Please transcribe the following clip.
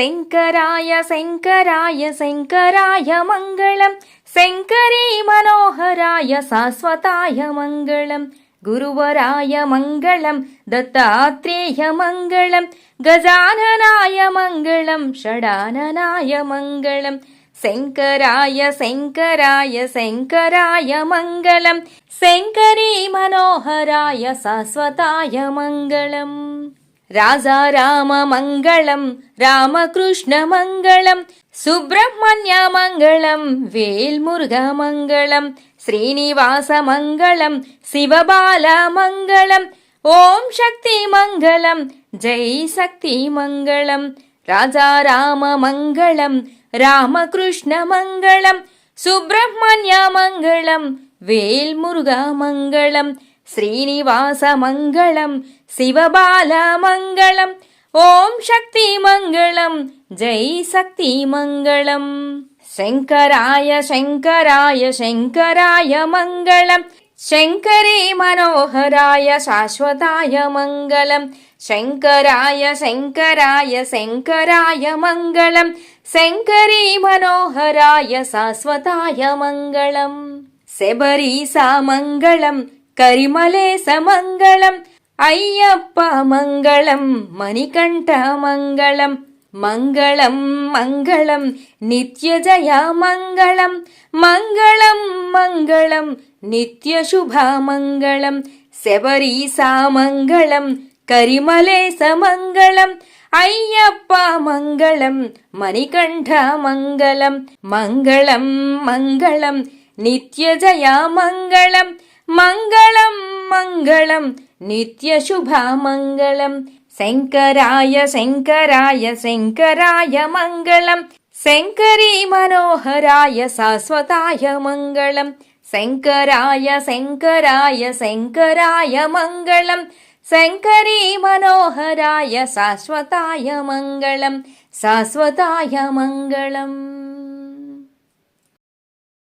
శంకరాయ శంకరాయ శంకరాయ మంగళం శంకరీ మనోహరాయ శాశ్వతాయ మంగళం గురువరాయ మంగళం దత్తాత్రేయ మంగళం గజాననాయ మంగళం షడాననాయ మంగళం శంకరాయ శంకరాయ శంకరాయ మంగళం శంకరీ మనోహరాయ శాశ్వతాయ మంగళం రాజారామ మంగళం రామకృష్ణ మంగళం సుబ్రహ్మణ్య మంగళం వేల్మురుగ మంగళం శ్రీనివాస మంగళం శివబాల మంగళం ఓం శక్తి మంగళం జై శక్తి మంగళం రాజారామ మంగళం రామకృష్ణ మంగళం సుబ్రహ్మణ్య మంగళం వేల్మురుగ మంగళం శ్రీనివాస మంగళం శివబాల మంగళం ఓం శక్తి మంగళం జై శక్తి మంగళం శంకరాయ శంకరాయ శంకరాయ మంగళం శంకరీ మనోహరాయ శాశ్వతాయ మంగళం శంకరాయ శంకరాయ శంకరాయ మంగళం శంకరీ మనోహరాయ శాశ్వతాయ మంగళం శబరీసా మంగళం కరిమలేశ మంగళం అయ్యప్ప మంగళం మణికంఠ మంగళం మంగళం మంగళం నిత్యజయ మంగళం మంగళం మంగళం నిత్యశుభ మంగళం శబరీసా మంగళం కరిమలేశ మంగళం అయ్యప్ప మంగళం మణికంఠ మంగళం మంగళం మంగళం నిత్యజయ మంగళం మంగళం మంగళం నిత్యశుభ మంగళం శంకరాయ శంకరాయ శంకరాయ మంగళం శంకరీ మనోహరాయ శాశ్వతాయ మంగళం శంకరాయ శంకరాయ శంకరాయ మంగళం శంకరీ మనోహరాయ శాశ్వతాయ మంగళం శాశ్వతాయ మంగళం.